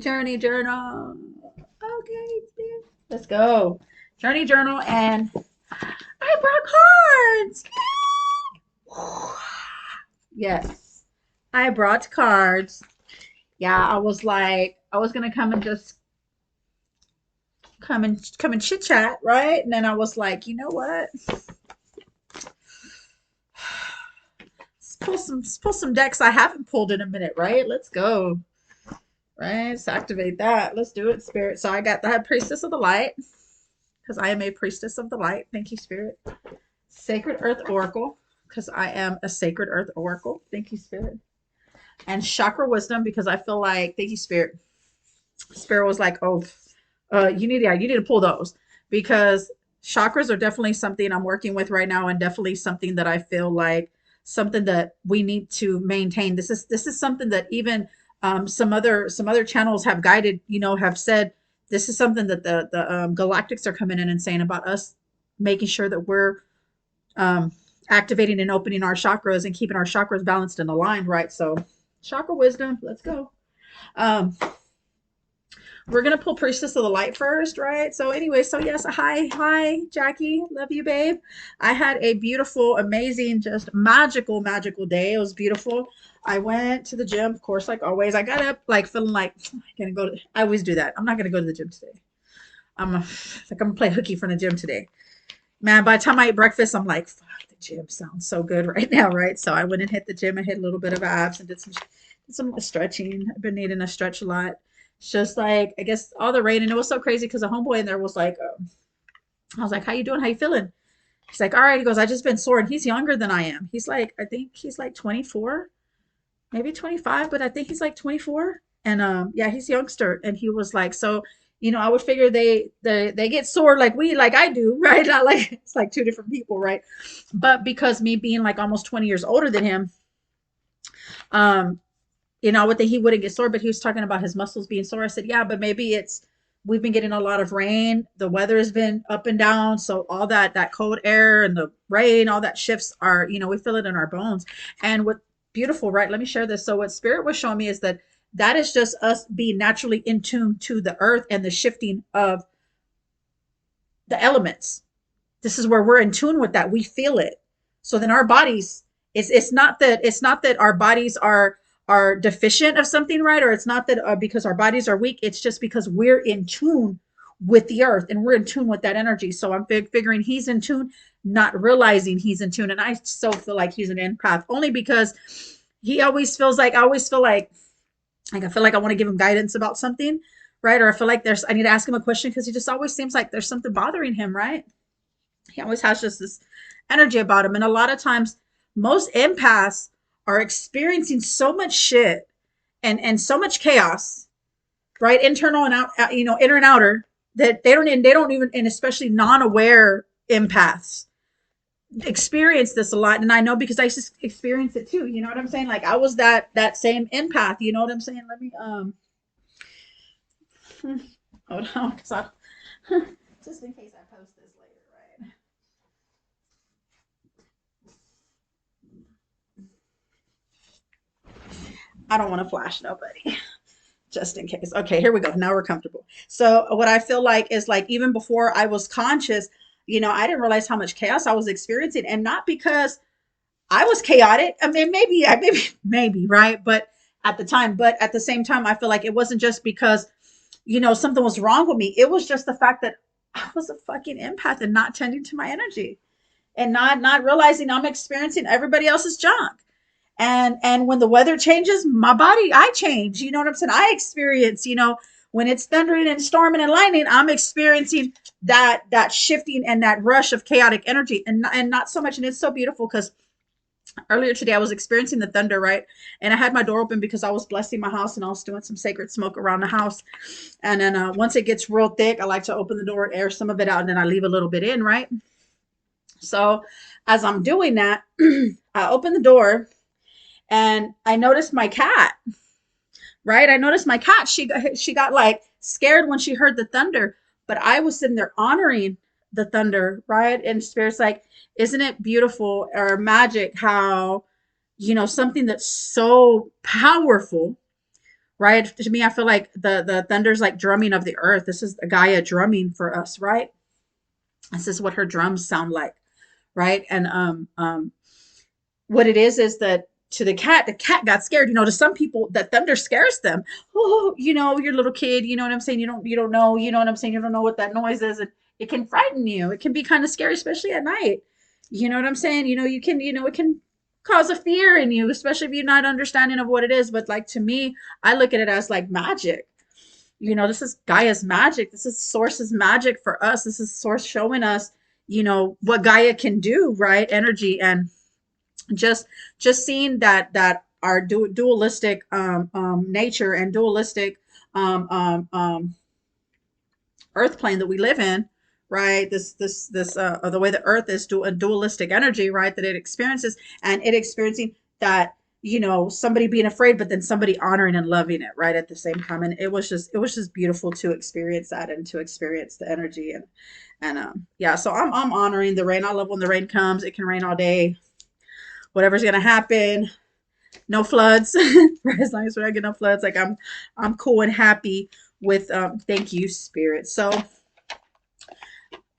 Journey journal. Okay, let's go. Journey journal, and I brought cards. Yes, I brought cards. Yeah, I was like, I was gonna come and just come and chit chat, right? And then I was like, you know what? Let's pull some decks I haven't pulled in a minute, right? Let's go. Right? Let's activate that. Let's do it, Spirit. So I got that Priestess of the Light, because I am a Priestess of the Light. Thank you, Spirit. Sacred Earth Oracle, because I am a Sacred Earth Oracle. Thank you, Spirit. And Chakra Wisdom, because I feel like, thank you, Spirit. Spirit was like, oh, you need to pull those, because chakras are definitely something I'm working with right now, and definitely something that I feel like something that we need to maintain. This is something that even some other channels have guided, have said this is something that the galactics are coming in and saying about us, making sure that we're um, activating and opening our chakras and keeping our chakras balanced and aligned, right? So, chakra wisdom, let's go. Um, we're gonna pull Priestess of the Light first, right? So anyway, so yes, hi, Jackie, love you, babe. I had a beautiful, amazing, just magical day. It was beautiful. I went to the gym, of course, like always. I got up like feeling like I'm gonna go to. I always do that. I'm not gonna go to the gym today. I'm gonna play hooky from the gym today. Man, by the time I ate breakfast, I'm like, fuck, the gym sounds so good right now, right? So I went and hit the gym and hit a little bit of abs and did some stretching. I've been needing to stretch a lot. It's just like, I guess all the rain, and it was so crazy because a homeboy in there was like, I was like, how you doing? How you feeling? He's like, all right. He goes, I just been sore, and he's younger than I am. He's like, I think he's like 24, maybe 25, but I think he's like 24. And yeah, he's a youngster, and he was like, so I would figure they get sore like I do, right? Not like it's like two different people, right? But because me being like almost 20 years older than him, um, I would think he wouldn't get sore, but he was talking about his muscles being sore. I said, yeah, but maybe it's we've been getting a lot of rain. The weather has been up and down, so all that cold air and the rain, all that shifts are, we feel it in our bones. And what beautiful, right? Let me share this. So what Spirit was showing me is that is just us being naturally in tune to the earth and the shifting of the elements. This is where we're in tune with that. We feel it. So then our bodies, it's not that our bodies are deficient of something, right? Or it's not that because our bodies are weak. It's just because we're in tune with the earth and we're in tune with that energy. So I'm figuring he's in tune, not realizing he's in tune. And I so feel like he's an empath, only because he always feels like I always feel like I feel like I want to give him guidance about something, right? Or I feel like I need to ask him a question because he just always seems like there's something bothering him, right? He always has just this energy about him. And a lot of times, most empaths are experiencing so much shit and so much chaos, right? Internal and out, inner and outer, that they don't even, and especially non-aware empaths experience this a lot. And I know because I just experienced it too. You know what I'm saying? Like I was that same empath. You know what I'm saying? Let me hold on, because I just in case I post this later, right? I don't want to flash nobody. Just in case. Okay, here we go. Now we're comfortable. So what I feel like is like even before I was conscious, I didn't realize how much chaos I was experiencing, and not because I was chaotic. I mean, maybe, right? But at the time, but at the same time, I feel like it wasn't just because, something was wrong with me. It was just the fact that I was a fucking empath and not tending to my energy and not realizing I'm experiencing everybody else's junk. And when the weather changes, my body, I change. You know what I'm saying? I experience, when it's thundering and storming and lightning, I'm experiencing that shifting and that rush of chaotic energy, and not so much. And it's so beautiful because earlier today I was experiencing the thunder, right? And I had my door open because I was blessing my house and I was doing some sacred smoke around the house. And then once it gets real thick, I like to open the door and air some of it out, and then I leave a little bit in, right? So as I'm doing that, I open the door and I noticed my cat, right? I noticed my cat. She got like scared when she heard the thunder, but I was sitting there honoring the thunder, right? And Spirit's like, isn't it beautiful or magic how, something that's so powerful, right? To me, I feel like the thunder's like drumming of the earth. This is Gaia drumming for us, right? This is what her drums sound like, right? And what it is that to the cat got scared. To some people, that thunder scares them. Oh, your little kid. You know what I'm saying? You don't know. You know what I'm saying? You don't know what that noise is, and it can frighten you. It can be kind of scary, especially at night. You know what I'm saying? You can, it can cause a fear in you, especially if you're not understanding of what it is. But like to me, I look at it as like magic. This is Gaia's magic. This is Source's magic for us. This is Source showing us, what Gaia can do, right? Energy. And just seeing that our dualistic nature and dualistic um, um, um, earth plane that we live in, right? This the way the earth is a dualistic energy, right? That it experiences, and it experiencing that, somebody being afraid, but then somebody honoring and loving it, right, at the same time. And it was just beautiful to experience that, and to experience the energy. And yeah, so I'm honoring the rain. I love when the rain comes. It can rain all day, whatever's gonna happen. No floods. Right, as long as we're not getting no floods, like I'm cool and happy with thank you, spirit. So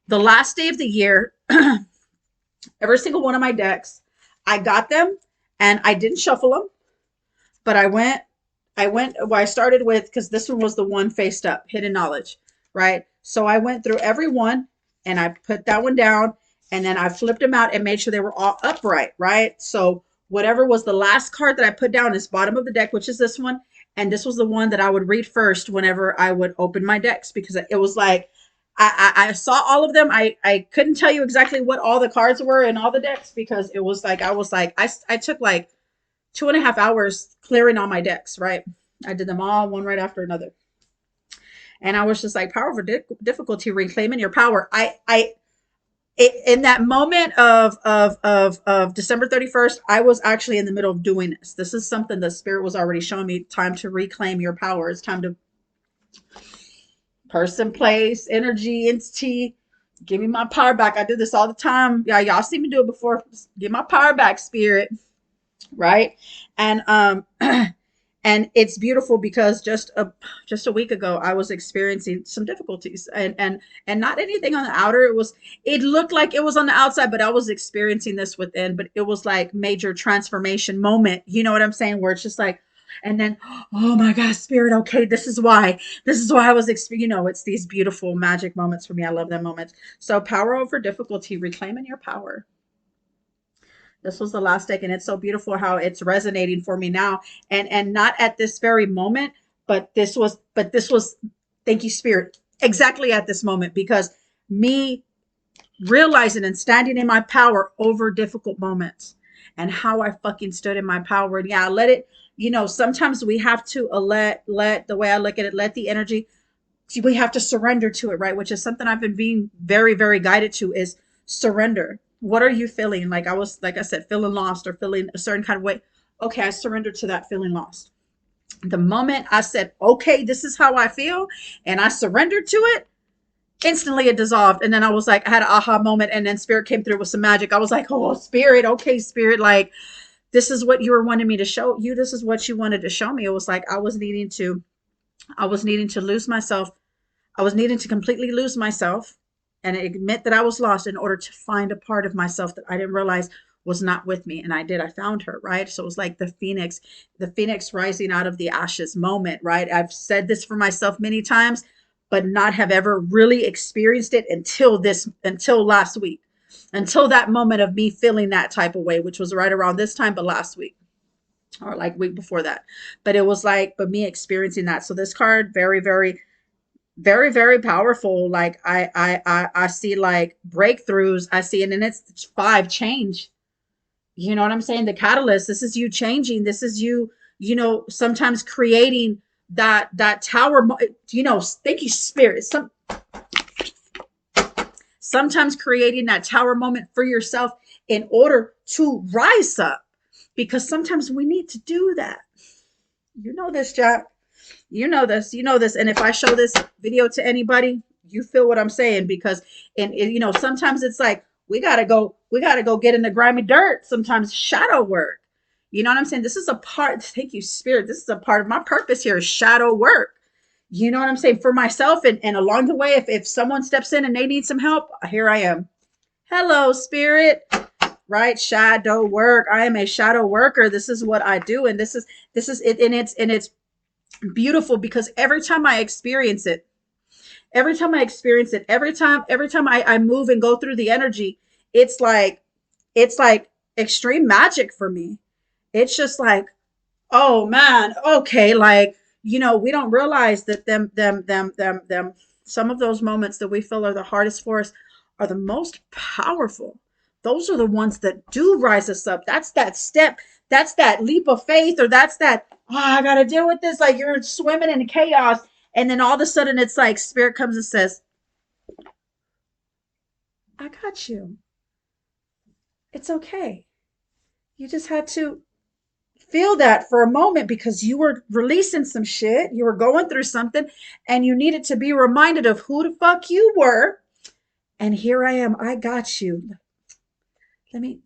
the last day of the year, every single one of my decks, I got them, and I didn't shuffle them, but well, I started with, because this one was the one faced up, hidden knowledge, right? So I went through every one, and I put that one down, and then I flipped them out and made sure they were all upright, right? So whatever was the last card that I put down is bottom of the deck, which is this one. And this was the one that I would read first whenever I would open my decks, because it was like, I saw all of them. I couldn't tell you exactly what all the cards were in all the decks, because it was like, I took like 2.5 hours clearing all my decks, right? I did them all one right after another. And I was just like, power over difficulty, reclaiming your power. In that moment of December 31st, I was actually in the middle of doing this. This is something the spirit was already showing me. Time to reclaim your power. It's time to person, place, energy, entity. Give me my power back. I did this all the time. Yeah, y'all see me do it before. Give my power back, spirit. Right. And and it's beautiful, because just a week ago I was experiencing some difficulties, and not anything on the outer. It looked like it was on the outside, but I was experiencing this within. But it was like major transformation moment, you know what I'm saying, where it's just like, and then, oh my God, spirit, okay, this is why I was it's these beautiful magic moments for me. I love them moments. So power over difficulty, reclaiming your power. This was the last deck, and it's so beautiful how it's resonating for me now. And not at this very moment, but this was thank you, spirit, exactly at this moment, because me realizing and standing in my power over difficult moments, and how I fucking stood in my power. And yeah, let it, sometimes we have to let the way I look at it, let the energy, we have to surrender to it, right? Which is something I've been being very, very guided to, is surrender. What are you feeling? Like I said, feeling lost or feeling a certain kind of way. Okay, I surrendered to that feeling lost. The moment I said, okay, this is how I feel, and I surrendered to it, instantly it dissolved. And then I was like, I had an aha moment, and then spirit came through with some magic. I was like, oh, spirit, okay, spirit, like, this is what you were wanting me to show you. This is what you wanted to show me. It was like I was needing to lose myself. I was needing to completely lose myself and admit that I was lost, in order to find a part of myself that I didn't realize was not with me. And I did. I found her, right? So it was like the phoenix rising out of the ashes moment, right? I've said this for myself many times, but not have ever really experienced it until last week, until that moment of me feeling that type of way, which was right around this time, but last week, or like week before that. But it was like, but me experiencing that. So this card, very, very, very, very powerful. Like I see like breakthroughs. I see, and then it's 5 change. You know what I'm saying? The catalyst. This is you changing. This is you, sometimes creating that tower. Thank you, spirit. Sometimes creating that tower moment for yourself, in order to rise up, because sometimes we need to do that. You know this, Jack. You know this. And if I show this video to anybody, you feel what I'm saying, because sometimes it's like, we gotta go get in the grimy dirt, sometimes shadow work. You know what I'm saying? This is a part, thank you, Spirit. This is a part of my purpose here is shadow work. You know what I'm saying? For myself, and along the way, if someone steps in and they need some help, here I am. Hello, Spirit. Right? Shadow work. I am a shadow worker. This is what I do. And this is it. And it's beautiful because every time I experience it, every time I move and go through the energy, it's like, it's like extreme magic for me. It's just like, oh man, okay, like, we don't realize that them some of those moments that we feel are the hardest for us are the most powerful. Those are the ones that do rise us up. That's that step, that's that leap of faith, or that's that, oh, I gotta deal with this. Like you're swimming in chaos, and then all of a sudden it's like spirit comes and says, I got you. It's okay. You just had to feel that for a moment because you were releasing some shit. You were going through something and you needed to be reminded of who the fuck you were. And here I am. I got you. Let me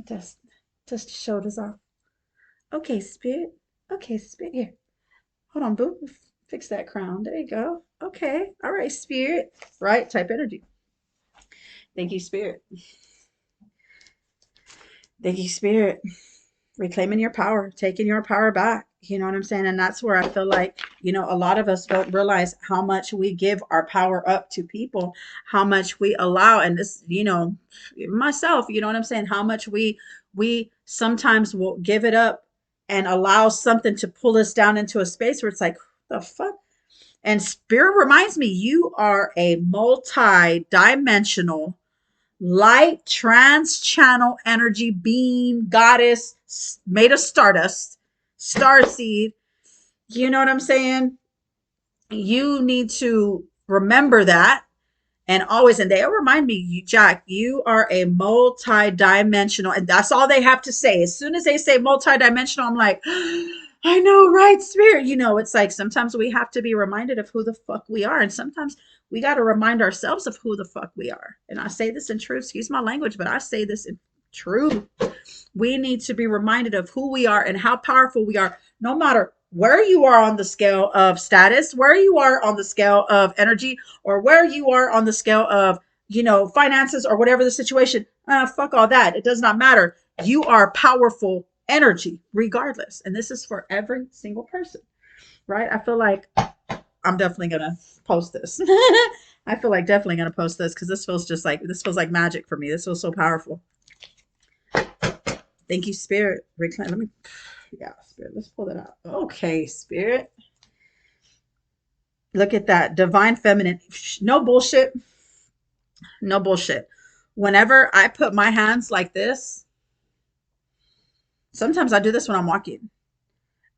just show this off. Okay, spirit. Okay, spirit. Here. Hold on, boo. Fix that crown. There you go. Okay. All right, spirit. Right? Type energy. Thank you, spirit. Thank you, spirit. Reclaiming your power, taking your power back. You know what I'm saying? And that's where I feel like, a lot of us don't realize how much we give our power up to people, how much we allow, and this, myself, you know what I'm saying? How much we sometimes will give it up and allow something to pull us down into a space where it's like, the fuck? And spirit reminds me, you are a multi-dimensional light trans channel energy being goddess made of stardust, star seed. You know what I'm saying? You need to remember that. And always, and they remind me, Jack, you are a multi-dimensional, and that's all they have to say. As soon as they say multi-dimensional, I'm like, I know, right, spirit? It's like sometimes we have to be reminded of who the fuck we are, and sometimes we got to remind ourselves of who the fuck we are. And I say this in truth, excuse my language, but I say this in truth. We need to be reminded of who we are and how powerful we are, no matter where you are on the scale of status, where you are on the scale of energy, or where you are on the scale of, finances, or whatever the situation. Fuck all that. It does not matter. You are powerful energy regardless. And this is for every single person, right? I feel like I'm definitely going to post this. I feel like definitely going to post this because this feels like magic for me. This feels so powerful. Thank you, spirit. Reclaim. Spirit. Let's pull that out. Okay, spirit. Look at that. Divine feminine. No bullshit. No bullshit. Whenever I put my hands like this, sometimes I do this when I'm walking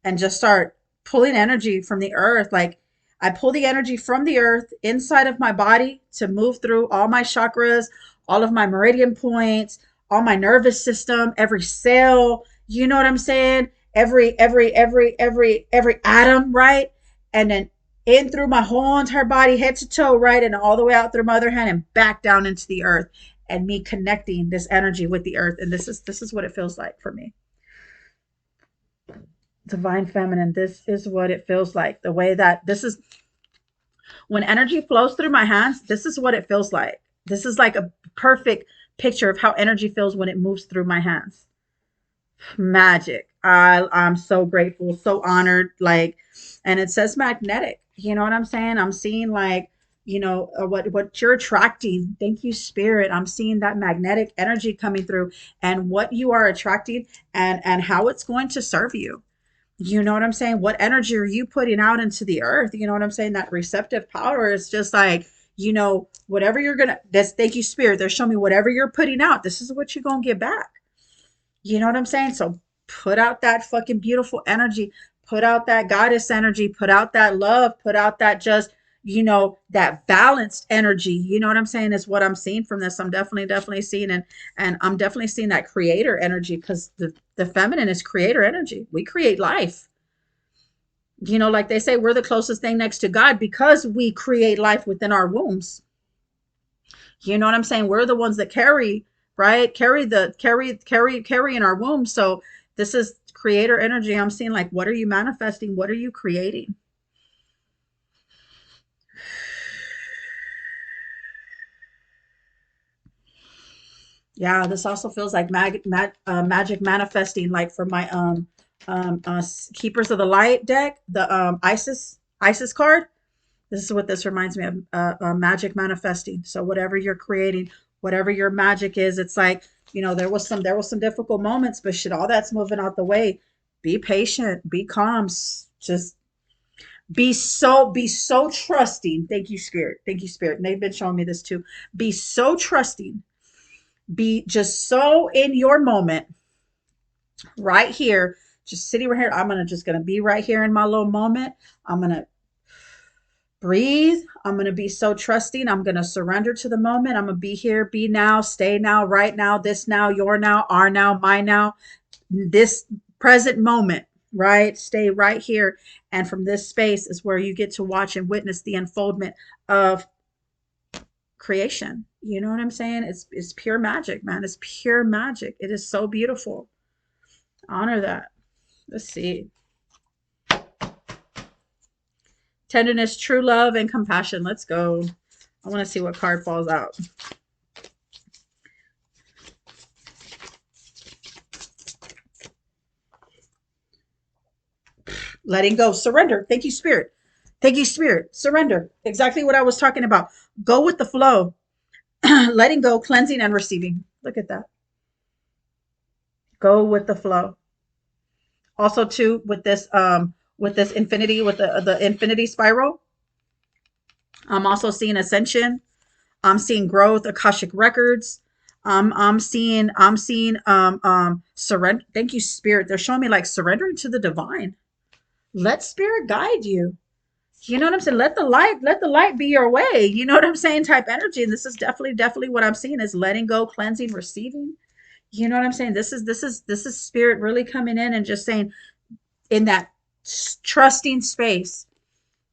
and just start pulling energy from the earth. Like I pull the energy from the earth inside of my body to move through all my chakras, all of my meridian points, all my nervous system, every cell. You know what I'm saying? Every atom, right? And then in through my whole entire body, head to toe, right? And all the way out through my other hand and back down into the earth, and me connecting this energy with the earth. And this is what it feels like for me. Divine feminine, this is what it feels like. The way that this is when energy flows through my hands, this is what it feels like. This is like a perfect picture of how energy feels when it moves through my hands. Magic. I'm so grateful, so honored. Like, and it says magnetic. You know what I'm saying? I'm seeing like, what you're attracting. Thank you, spirit. I'm seeing that magnetic energy coming through and what you are attracting and how it's going to serve you. You know what I'm saying? What energy are you putting out into the earth? You know what I'm saying? That receptive power is just like, whatever you're going to, that's, thank you, spirit. They're showing me whatever you're putting out. This is what you're going to get back. You know what I'm saying? So put out that fucking beautiful energy, put out that goddess energy, put out that love, put out that just, that balanced energy. You know what I'm saying? Is what I'm seeing from this. I'm definitely seeing, and I'm definitely seeing that creator energy, because the feminine is creator energy. We create life. Like they say, we're the closest thing next to God because we create life within our wombs. You know what I'm saying? We're the ones that carry, right? Carry in our womb. So This is creator energy. I'm seeing like, what are you manifesting? What are you creating? Yeah, this also feels like magic manifesting, like for my Keepers of the Light deck, the Isis card. This is what this reminds me of, magic manifesting. So whatever you're creating, whatever your magic is, it's like, there was some difficult moments, but shit, all that's moving out the way. Be patient, be calm, just be so trusting. Thank you, Spirit. Thank you, Spirit. And they've been showing me this too. Be so trusting. Be just so in your moment, right here, just sitting right here. I'm gonna be right here in my little moment. I'm gonna breathe. I'm going to be so trusting. I'm going to surrender to the moment. I'm going to be here, be now, stay now, right now, this now, your now, our now, my now, this present moment, right? Stay right here. And from this space is where you get to watch and witness the unfoldment of creation. You know what I'm saying? It's pure magic, man. It's pure magic. It is so beautiful. Honor that. Let's see. Tenderness, true love, and compassion. Let's go. I want to see what card falls out. Letting go. Surrender. Thank you, Spirit. Thank you, Spirit. Surrender. Exactly what I was talking about. Go with the flow. Letting go, cleansing, and receiving. Look at that. Go with the flow. Also, too, with this infinity, with the infinity spiral, I'm also seeing ascension. I'm seeing growth, Akashic records. I'm seeing surrender. Thank you, Spirit. They're showing me like surrendering to the divine. Let Spirit guide you. You know what I'm saying? Let the light be your way. You know what I'm saying? Type energy. And this is definitely what I'm seeing is letting go, cleansing, receiving. You know what I'm saying? This is Spirit really coming in and just saying, in that trusting space,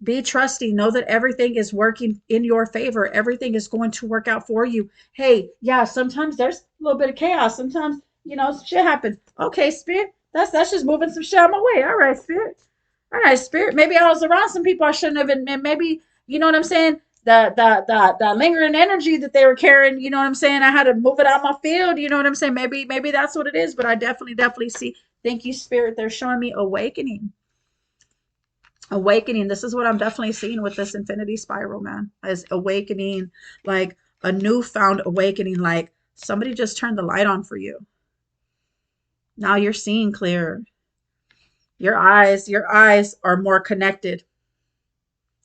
be trusting. Know that everything is working in your favor. Everything is going to work out for you. Hey, yeah, sometimes there's a little bit of chaos. Sometimes, shit happens. Okay, Spirit, that's just moving some shit out of my way. All right, Spirit. All right, Spirit. Maybe I was around some people I shouldn't have been. Maybe, you know what I'm saying? The lingering energy that they were carrying, you know what I'm saying? I had to move it out of my field. You know what I'm saying? Maybe that's what it is. But I definitely see. Thank you, Spirit. They're showing me awakening. Awakening. This is what I'm definitely seeing with this infinity spiral, man. Is awakening, like a newfound awakening, like somebody just turned the light on for you. Now you're seeing clear. Your eyes are more connected.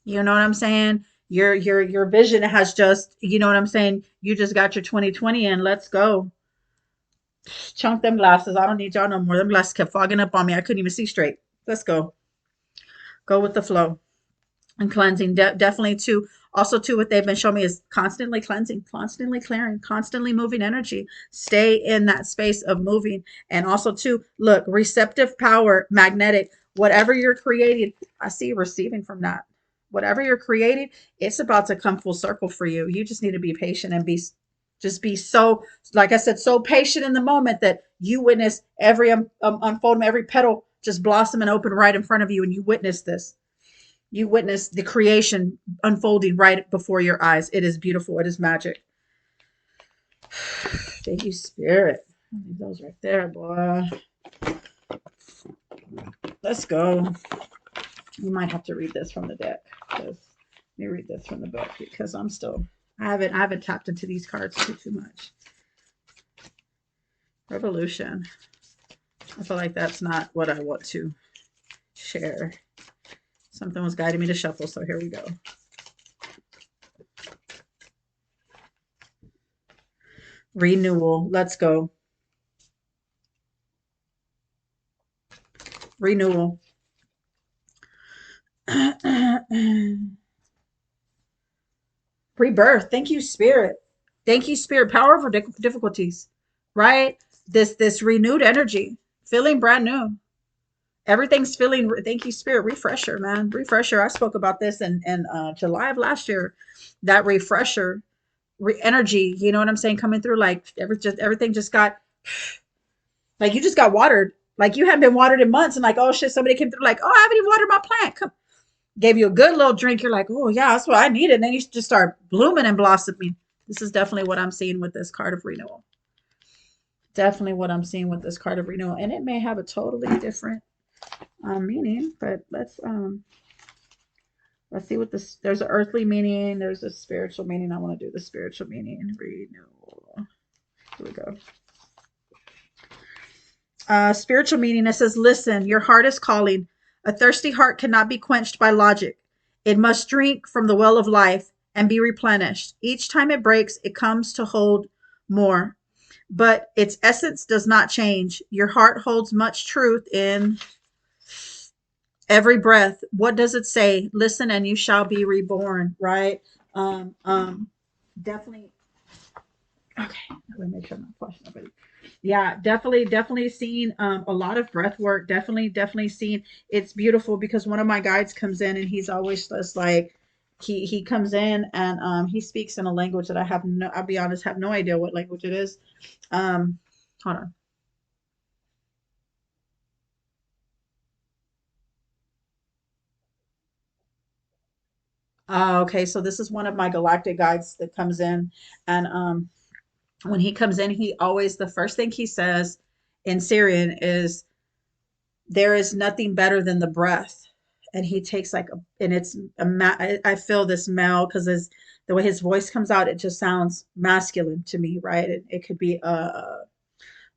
You know what I'm saying? Your vision has just, you know what I'm saying? You just got your 2020 and let's go. Chunk them glasses. I don't need y'all no more. Them glasses kept fogging up on me. I couldn't even see straight. Let's go. Go with the flow. And cleansing, definitely too. Also too, what they've been showing me is constantly cleansing, constantly clearing, constantly moving energy. Stay in that space of moving. And also too, look, receptive power, magnetic, whatever you're creating, I see receiving from that. Whatever you're creating, it's about to come full circle for you. You just need to be patient and be so, like I said, so patient in the moment that you witness every unfoldment, every petal just blossom and open right in front of you, and you witness this. You witness the creation unfolding right before your eyes. It is beautiful. It is magic. Thank you, Spirit. Leave those right there, boy. Let's go. You might have to read this from the deck. Let me read this from the book because I haven't tapped into these cards too much. Revolution. I feel like that's not what I want to share. Something was guiding me to shuffle, so here we go. Renewal. Let's go. Renewal. Rebirth. Thank you, Spirit. Thank you, Spirit. Power over difficulties. Right? This renewed energy. Feeling brand new. Everything's feeling, thank you, Spirit. Refresher, man. Refresher. I spoke about this in July of last year. That refresher energy, you know what I'm saying, coming through, like everything just got, like you just got watered. Like you haven't been watered in months and like, oh shit, somebody came through like, oh, I haven't even watered my plant. Come, gave you a good little drink. You're like, oh yeah, that's what I needed. And then you just start blooming and blossoming. This is definitely what I'm seeing with this card of renewal. Definitely what I'm seeing with this card of renewal. And it may have a totally different meaning, but let's see what this, there's an earthly meaning, there's a spiritual meaning. I want to do the spiritual meaning. Renewal. Here we go. Spiritual meaning, it says, listen, your heart is calling. A thirsty heart cannot be quenched by logic. It must drink from the well of life and be replenished. Each time it breaks, it comes to hold more. But its essence does not change. Your heart holds much truth in every breath. What does it say? Listen and you shall be reborn, right? Definitely. Okay, let me make sure I'm not flushing nobody. Yeah, definitely seeing a lot of breath work. Definitely seeing, it's beautiful because one of my guides comes in and he's always just like, he comes in and he speaks in a language that I have no, I'll be honest, have no idea what language it is. Hold on. Okay, so this is one of my galactic guides that comes in, and when he comes in, he always, the first thing he says in Syrian is, there is nothing better than the breath. And he takes like and it's I feel this male because the way his voice comes out, it just sounds masculine to me, right? It could be a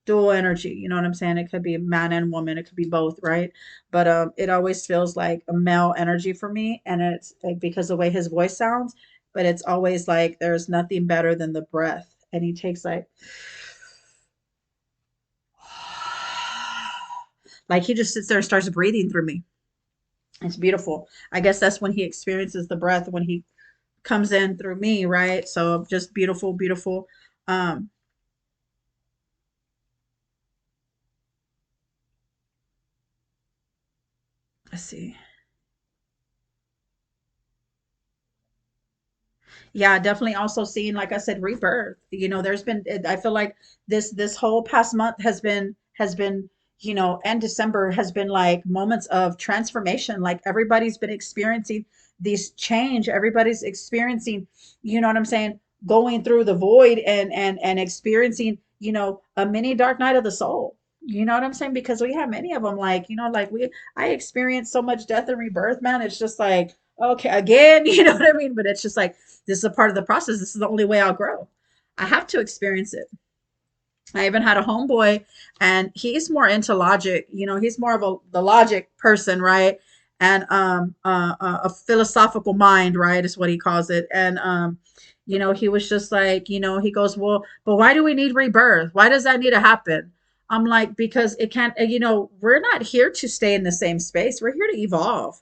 dual energy, you know what I'm saying? It could be a man and woman, it could be both, right? But it always feels like a male energy for me, and it's like because the way his voice sounds, but it's always like there's nothing better than the breath. And he takes like he just sits there and starts breathing through me. It's beautiful. I guess that's when he experiences the breath, when he comes in through me, right? So just beautiful, beautiful. Um, let's see. Yeah, definitely also seeing, like I said, rebirth. You know, there's been, I feel like this whole past month has been, you know, and December has been like moments of transformation. Like everybody's been experiencing these change. Everybody's experiencing, you know what I'm saying, going through the void and experiencing, you know, a mini dark night of the soul. You know what I'm saying? Because we have many of them, like, you know, like I experienced so much death and rebirth, man. It's just like, okay, again, you know what I mean? But it's just like, this is a part of the process. This is the only way I'll grow. I have to experience it. I even had a homeboy, and he's more into logic. You know, he's more of the logic person, right? And a philosophical mind, right, is what he calls it. And you know, he was just like, you know, he goes, well, but why do we need rebirth? Why does that need to happen? I'm like, because it can't. You know, we're not here to stay in the same space. We're here to evolve.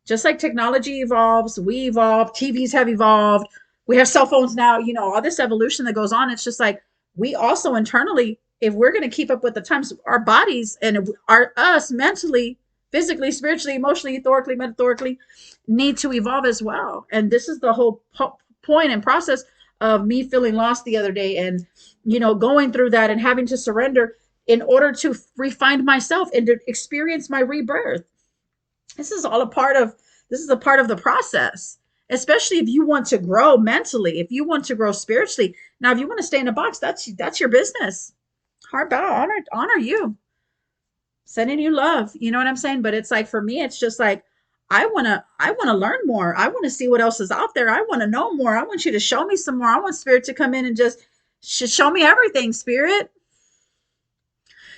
Just like technology evolves, we evolve, TVs have evolved, we have cell phones now, you know, all this evolution that goes on. It's just like we also internally, if we're going to keep up with the times, our bodies and our us mentally, physically, spiritually, emotionally, ethorically, metaphorically, need to evolve as well. And this is the whole point and process of me feeling lost the other day, and you know, going through that and having to surrender in order to refine myself and to experience my rebirth. This is all a part of, this is a part of the process, especially if you want to grow mentally, if you want to grow spiritually. Now if you want to stay in a box, that's your business. Heart bow, honor you, sending you love, you know what I'm saying? But it's like, for me, it's just like, I want to learn more. I want to see what else is out there. I want to know more. I want you to show me some more. I want spirit to come in and just show me everything, spirit.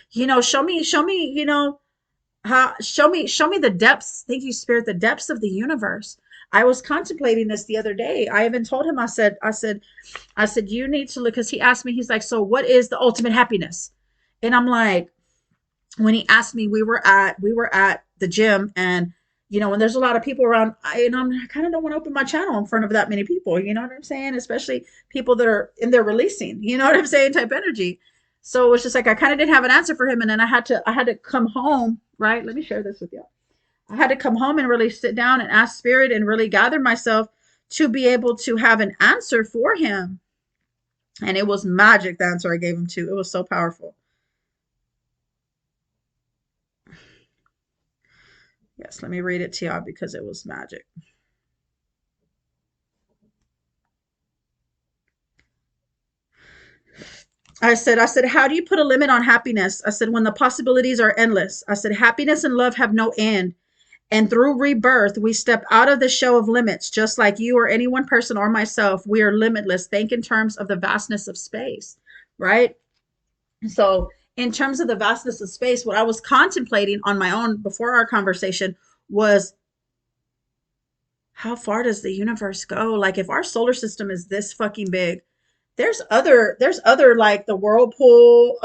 You know, show me, you know, show me the depths. Thank you, spirit, the depths of the universe. I was contemplating this the other day. I even told him, I said you need to look, because he asked me, he's like, so what is the ultimate happiness? And I'm like, when he asked me, we were at the gym, and you know, when there's a lot of people around, I kind of don't want to open my channel in front of that many people, you know what I'm saying, especially people that are in there releasing, you know what I'm saying, type energy. So it was just like, I kind of didn't have an answer for him, and then I had to come home, right? Let me share this with you. I had to come home and really sit down and ask spirit and really gather myself to be able to have an answer for him. And it was magic, the answer I gave him too. It was so powerful. Yes, let me read it to y'all because it was magic. I said, how do you put a limit on happiness? I said, when the possibilities are endless. I said, happiness and love have no end. And through rebirth, we step out of the show of limits, just like you or any one person or myself. We are limitless. Think in terms of the vastness of space, right? So, in terms of the vastness of space, what I was contemplating on my own before our conversation was, how far does the universe go? Like, if our solar system is this fucking big, there's other like the whirlpool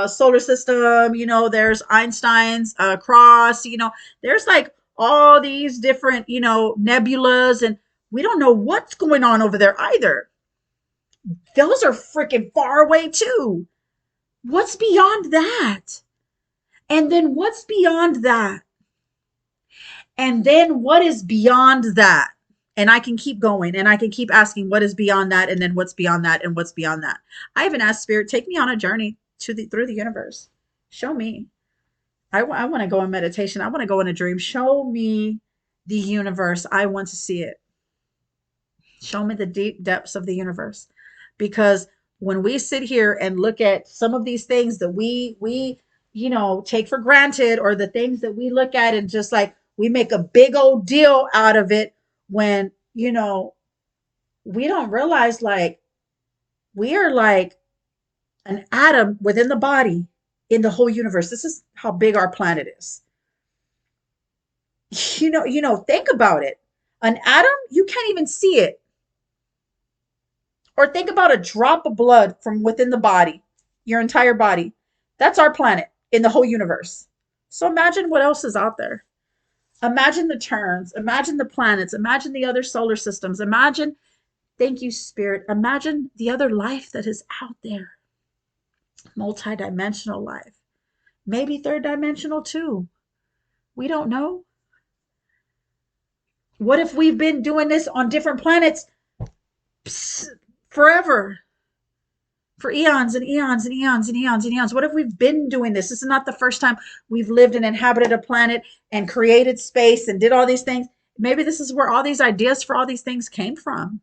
solar system, there's Einstein's cross, there's like all these different, nebulas, and we don't know what's going on over there either. Those are freaking far away too. What's beyond that? And then what's beyond that? And then what is beyond that? And I can keep going and I can keep asking what is beyond that, and then what's beyond that, and what's beyond that. I even asked Spirit, take me on a journey through the universe. Show me. I want to go in meditation. I want to go in a dream. Show me the universe. I want to see it. Show me the deep depths of the universe. Because when we sit here and look at some of these things that we take for granted, or the things that we look at and just like we make a big old deal out of it, when we don't realize, like, we are like an atom within the body in the whole universe. This is how big our planet is. Think about it. An atom, you can't even see it. Or think about a drop of blood from within the body, your entire body. That's our planet in the whole universe. So imagine what else is out there. Imagine the terns, imagine the planets, imagine the other solar systems, imagine, thank you, Spirit, imagine the other life that is out there. Multidimensional life. Maybe third dimensional too. We don't know. What if we've been doing this on different planets forever? For eons and eons and eons and eons and eons. What if we've been doing this? This is not the first time we've lived and inhabited a planet and created space and did all these things. Maybe this is where all these ideas for all these things came from.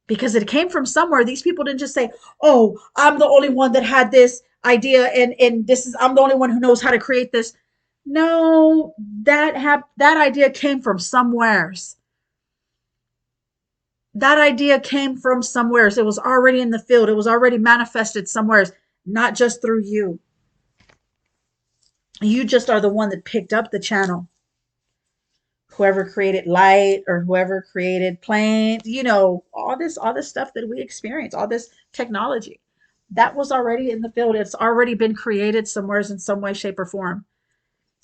Because it came from somewhere. These people didn't just say, oh, I'm the only one that had this idea, and I'm the only one who knows how to create this. No, that idea came from somewheres. That idea came from somewheres. It was already in the field. It was already manifested somewheres, not just through you. You just are the one that picked up the channel. Whoever created light, or whoever created planes, all this stuff that we experience, all this technology, that was already in the field. It's already been created somewheres in some way, shape, or form,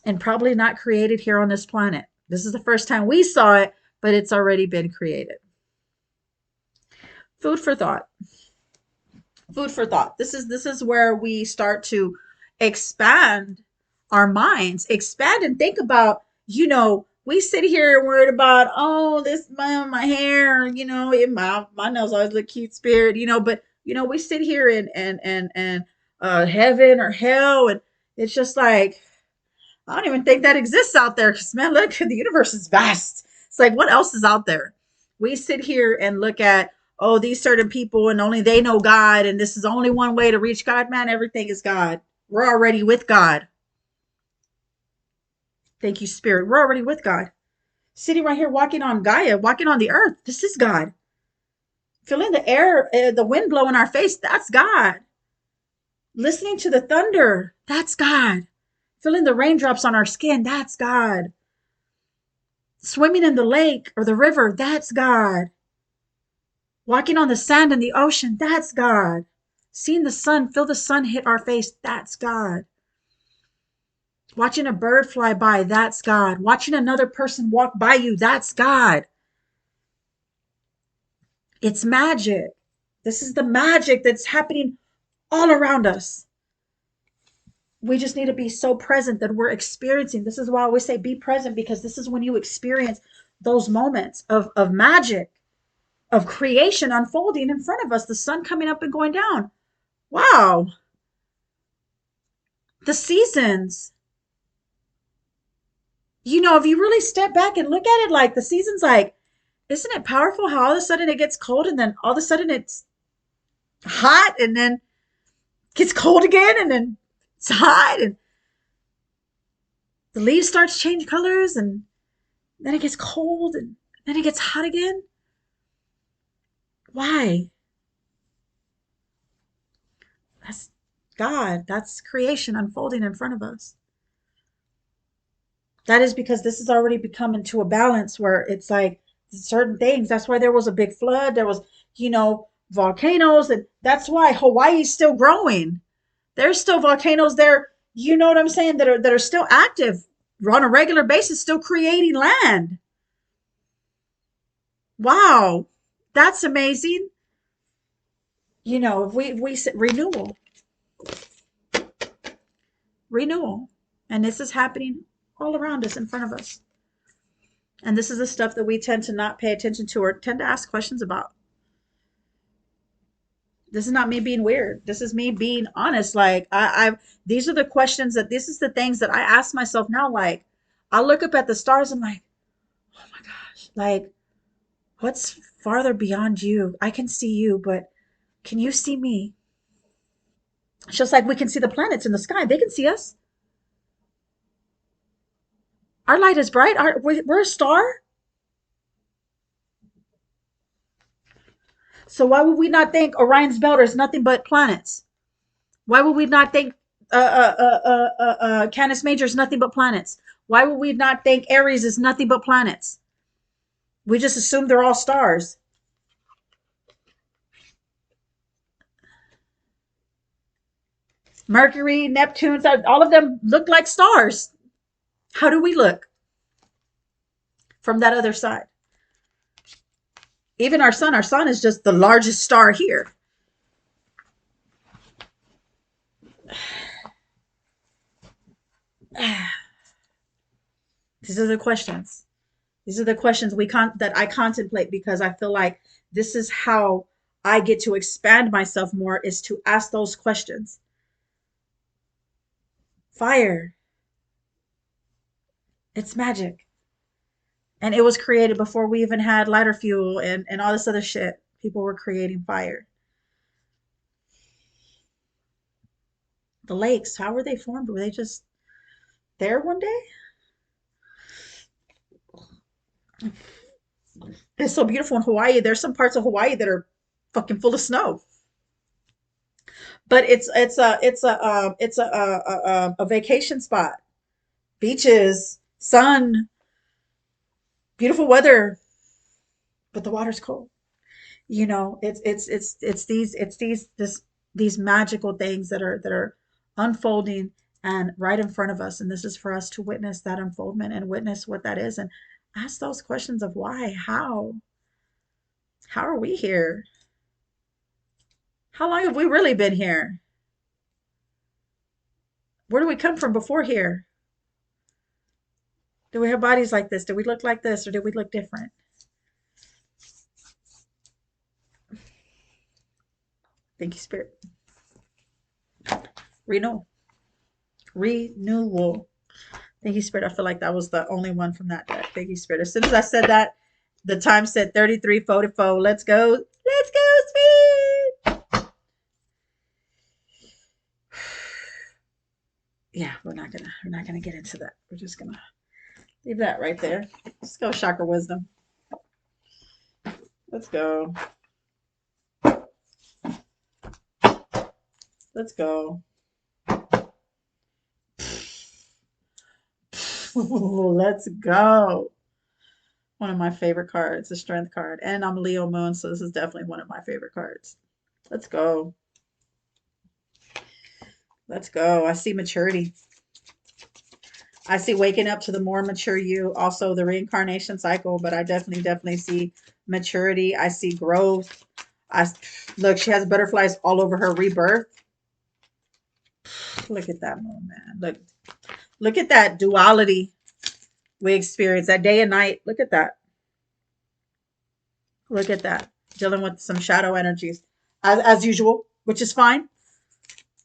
and probably not created here on this planet. This is the first time we saw it, but it's already been created. Food for thought. Food for thought. This is where we start to expand our minds, expand and think about, we sit here and worried about, oh, this my hair, my nails always look cute, Spirit, but we sit here and heaven or hell, and it's just like, I don't even think that exists out there, because man, look, the universe is vast. It's like, what else is out there? We sit here and look at, oh, these certain people and only they know God, and this is only one way to reach God. Man, everything is God. We're already with God. Thank you, Spirit. We're already with God. Sitting right here, walking on Gaia, walking on the earth. This is God. Feeling the air, the wind blow in our face. That's God. Listening to the thunder. That's God. Feeling the raindrops on our skin. That's God. Swimming in the lake or the river. That's God. Walking on the sand in the ocean. That's God. Seeing the sun, feel the sun hit our face. That's God. Watching a bird fly by, that's God. Watching another person walk by you, that's God. It's magic. This is the magic that's happening all around us. We just need to be so present that we're experiencing. This is why I always say be present, because this is when you experience those moments of magic, of creation unfolding in front of us, the sun coming up and going down. Wow. The seasons. You know, if you really step back and look at it, like the seasons, like, isn't it powerful how all of a sudden it gets cold and then all of a sudden it's hot and then gets cold again and then it's hot and the leaves start to change colors and then it gets cold and then it gets hot again? Why? That's God. That's creation unfolding in front of us. That is because this has already become into a balance where it's like certain things. That's why there was a big flood. There was, volcanoes, and that's why Hawaii's still growing. There's still volcanoes there. You know what I'm saying? That are still active on a regular basis, still creating land. Wow, that's amazing. If we renewal, renewal, and this is happening all around us, in front of us. And this is the stuff that we tend to not pay attention to or tend to ask questions about. This is not me being weird. This is me being honest. Like these are the questions that this is the things that I ask myself now. Like I look up at the stars and like, oh my gosh, like what's farther beyond you? I can see you, but can you see me? It's just like we can see the planets in the sky. They can see us. Our light is bright. We're a star. So why would we not think Orion's belt is nothing but planets? Why would we not think Canis Major is nothing but planets? Why would we not think Aries is nothing but planets? We just assume they're all stars. Mercury, Neptune, all of them look like stars. How do we look from that other side? Even our sun is just the largest star here. These are the questions. These are the questions that I contemplate because I feel like this is how I get to expand myself more is to ask those questions. Fire, it's magic. And it was created before we even had lighter fuel and all this other shit. People were creating fire. The lakes, how were they formed? Were they just there one day? It's so beautiful in Hawaii. There's some parts of Hawaii that are fucking full of snow. But it's a vacation spot. Beaches, sun, beautiful weather, but the water's cold. It's these magical things that are unfolding and right in front of us, and this is for us to witness that unfoldment and witness what that is and ask those questions of why, how are we here, how long have we really been here, where do we come from before here, do we have bodies like this, do we look like this, or do we look different? Thank you, Spirit. Renewal. Renewal. Thank you, Spirit. I feel like that was the only one from that deck. Thank you, Spirit. As soon as I said that, the time said 33:44. Let's go. Let's go, Spirit. Yeah, we're not gonna get into that. We're just gonna leave that right there. Let's go, Chakra Wisdom. Let's go. Let's go. Let's go. One of my favorite cards, the Strength card. And I'm Leo Moon, so this is definitely one of my favorite cards. Let's go. Let's go. I see maturity. I see waking up to the more mature you, also the reincarnation cycle, but I definitely see maturity. I see growth. I look, she has butterflies all over her rebirth. Look at that moon, man. Look at that duality we experience, that day and night. Look at that. Look at that. Dealing with some shadow energies as usual, which is fine.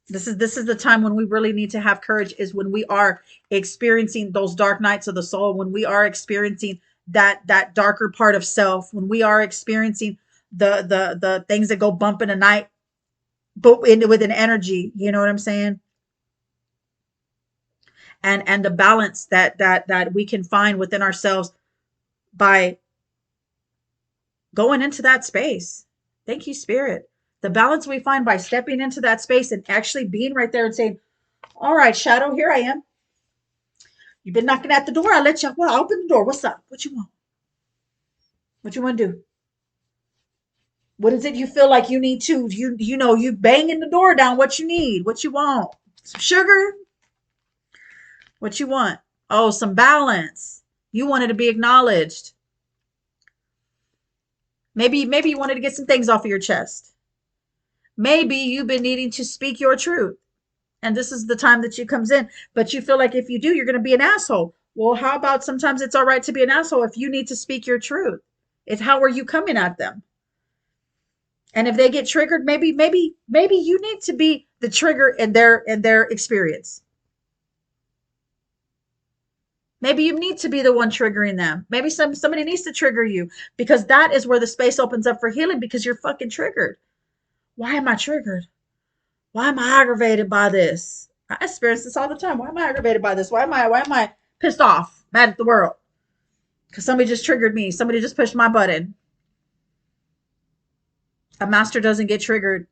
This is the time when we really need to have courage, is when we are experiencing those dark nights of the soul, when we are experiencing that darker part of self, when we are experiencing the things that go bump in the night, but with an energy, you know what I'm saying? And the balance that we can find within ourselves by going into that space. Thank you, Spirit. The balance we find by stepping into that space and actually being right there and saying, all right, Shadow, here I am. You've been knocking at the door. I'll open the door. What's up? What you want? What you want to do? What is it you feel like you need to? You banging the door down. What you need? What you want? Some sugar? What you want? Oh, some balance. You wanted to be acknowledged. Maybe you wanted to get some things off of your chest. Maybe you've been needing to speak your truth. And this is the time that you comes in, but you feel like if you do, you're going to be an asshole. Well, how about sometimes it's all right to be an asshole if you need to speak your truth? It's how are you coming at them? And if they get triggered, maybe you need to be the trigger in their experience. Maybe you need to be the one triggering them. Maybe somebody needs to trigger you, because that is where the space opens up for healing, because you're fucking triggered. Why am I triggered? Why am I aggravated by this? I experience this all the time. Why am I aggravated by this? Why am I pissed off, mad at the world? Because somebody just triggered me. Somebody just pushed my button. A master doesn't get triggered.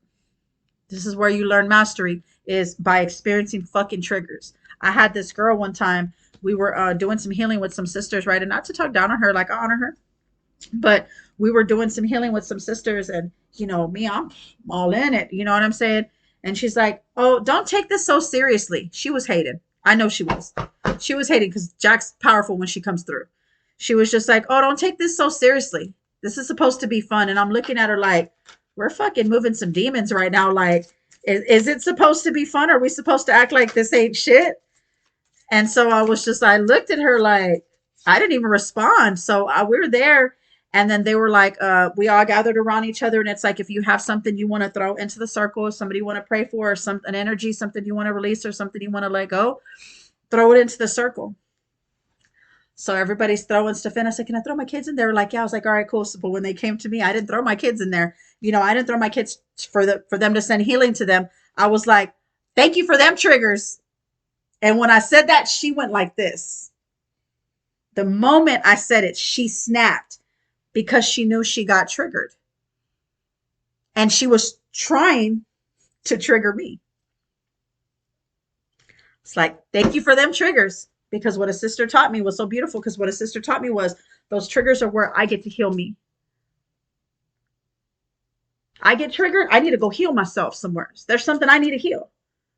This is where you learn mastery, is by experiencing fucking triggers. I had this girl one time. We were doing some healing with some sisters, right? And not to talk down on her, like I honor her, but we were doing some healing with some sisters, and me, I'm all in it. You know what I'm saying? And she's like, "Oh, don't take this so seriously." She was hating. I know she was. She was hating because Jack's powerful when she comes through. She was just like, "Oh, don't take this so seriously. This is supposed to be fun." And I'm looking at her like, we're fucking moving some demons right now. Like, is it supposed to be fun? Are we supposed to act like this ain't shit? And so I looked at her like, I didn't even respond. So we were there. And then they were like, we all gathered around each other. And it's like, if you have something you want to throw into the circle, or somebody you want to pray for, or an energy, something you want to release, or something you want to let go, throw it into the circle. So everybody's throwing stuff in. I said, "Can I throw my kids in?" They were like, "Yeah." I was like, "All right, cool." So, but when they came to me, I didn't throw my kids in there. I didn't throw my kids for them to send healing to them. I was like, "Thank you for them triggers." And when I said that, she went like this. The moment I said it, she snapped, because she knew she got triggered. And she was trying to trigger me. It's like, thank you for them triggers. Because what a sister taught me was so beautiful. Because what a sister taught me was, those triggers are where I get to heal me. I get triggered, I need to go heal myself somewhere. There's something I need to heal.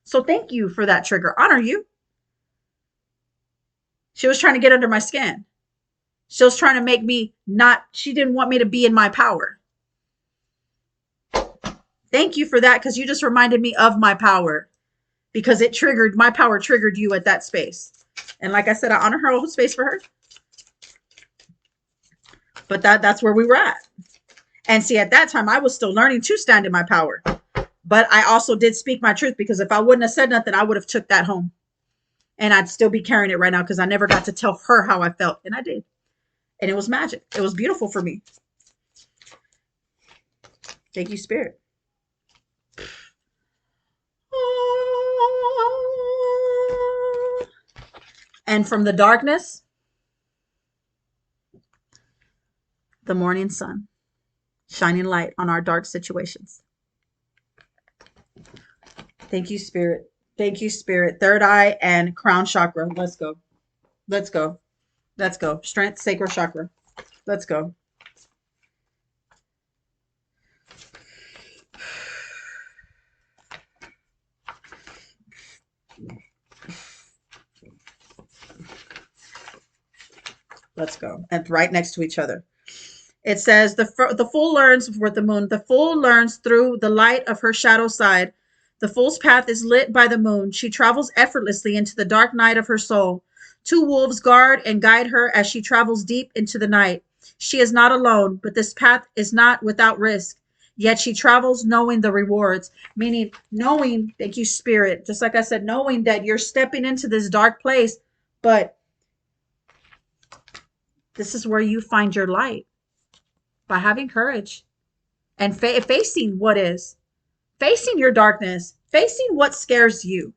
So thank you for that trigger. Honor you. She was trying to get under my skin. She was trying to make me she didn't want me to be in my power. Thank you for that, because you just reminded me of my power, because my power triggered you at that space. And like I said, I honor her, whole space for her. But that's where we were at. And see, at that time, I was still learning to stand in my power. But I also did speak my truth, because if I wouldn't have said nothing, I would have took that home. And I'd still be carrying it right now, because I never got to tell her how I felt. And I did. And it was magic. It was beautiful for me. Thank you, Spirit. And from the darkness, the morning sun, shining light on our dark situations. Thank you, Spirit. Thank you, Spirit. Third eye and crown chakra. Let's go. Let's go. Let's go. Strength, sacral chakra. Let's go. Let's go. And right next to each other. It says, the fool learns with the moon. The fool learns through the light of her shadow side. The fool's path is lit by the moon. She travels effortlessly into the dark night of her soul. Two wolves guard and guide her as she travels deep into the night. She is not alone, but this path is not without risk. Yet she travels knowing the rewards, meaning knowing, thank you, Spirit, just like I said, knowing that you're stepping into this dark place, but this is where you find your light by having courage and facing what is, facing your darkness, facing what scares you.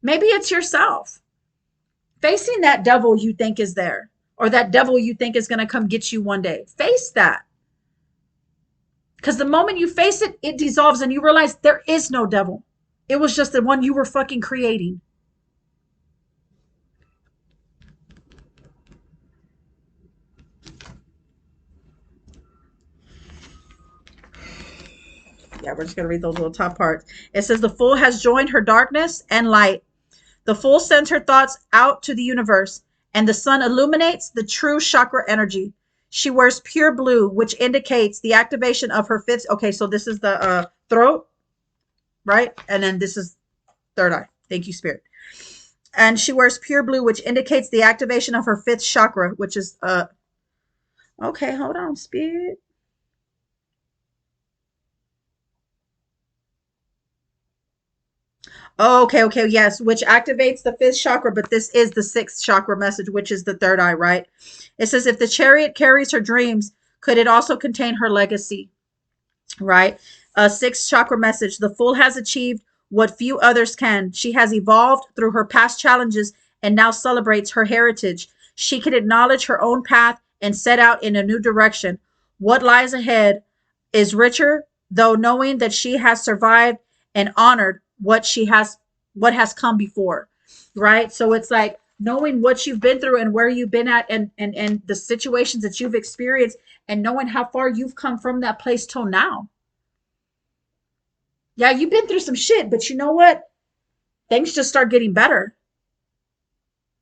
Maybe it's yourself. Facing that devil you think is there, or that devil you think is going to come get you one day. Face that. Because the moment you face it, it dissolves and you realize there is no devil. It was just the one you were fucking creating. Yeah, we're just going to read those little top parts. It says, the fool has joined her darkness and light. The fool sends her thoughts out to the universe, and the sun illuminates the true chakra energy. She wears pure blue, which indicates the activation of her fifth. Okay, so this is the throat, right? And then this is third eye. Thank you, Spirit. And she wears pure blue, which indicates the activation of her fifth chakra, which is okay, hold on, Spirit. Oh, okay, yes, which activates the fifth chakra, but this is the sixth chakra message, which is the third eye, right? It says, if the chariot carries her dreams, could it also contain her legacy, right? Sixth chakra message, the fool has achieved what few others can. She has evolved through her past challenges and now celebrates her heritage. She can acknowledge her own path and set out in a new direction. What lies ahead is richer, though knowing that she has survived and honored what has come before, right? So it's like knowing what you've been through and where you've been at, and the situations that you've experienced, and knowing how far you've come from that place till now. Yeah, you've been through some shit, but you know what? Things just start getting better.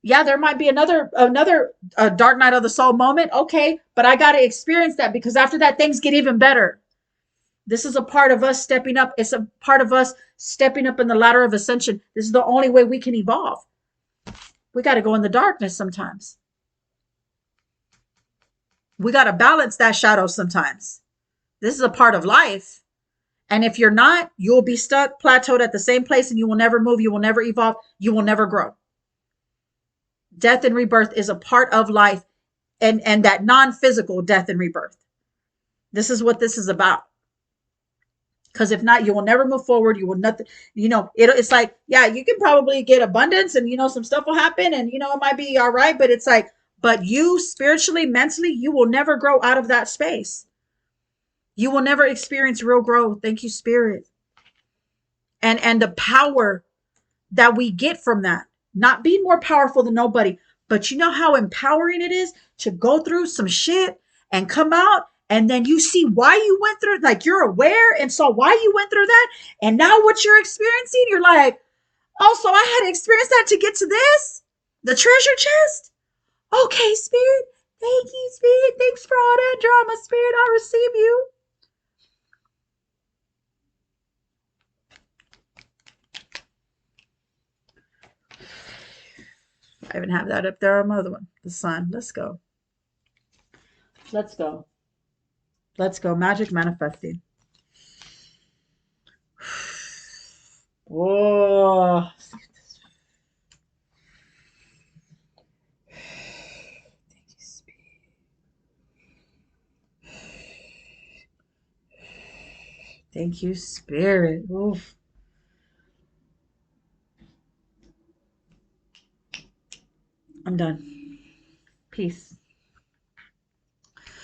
Yeah, there might be another dark night of the soul moment. Okay, but I got to experience that, because after that things get even better. This is a part of us stepping up. It's a part of us stepping up in the ladder of ascension. This is the only way we can evolve. We got to go in the darkness sometimes. We got to balance that shadow sometimes. This is a part of life. And if you're not, you'll be stuck, plateaued at the same place, and you will never move. You will never evolve. You will never grow. Death and rebirth is a part of life, and that non-physical death and rebirth. This is what this is about. Because if not, you will never move forward. You will nothing, it's like, yeah, you can probably get abundance, and, some stuff will happen, and, it might be all right. But it's like, but you spiritually, mentally, you will never grow out of that space. You will never experience real growth. Thank you, Spirit. And the power that we get from that, not being more powerful than nobody, but you know how empowering it is to go through some shit and come out, and then you see why you went through it, like you're aware and saw why you went through that, and now what you're experiencing, you're like, oh, so I had to experience that to get to this, the treasure chest. Okay, Spirit, thank you, Spirit, thanks for all that drama, Spirit, I receive you. I even have that up there on my other one, the sun. Let's go. Let's go. Let's go. Magic manifesting. Whoa. Thank you, Spirit. Oof. I'm done. Peace.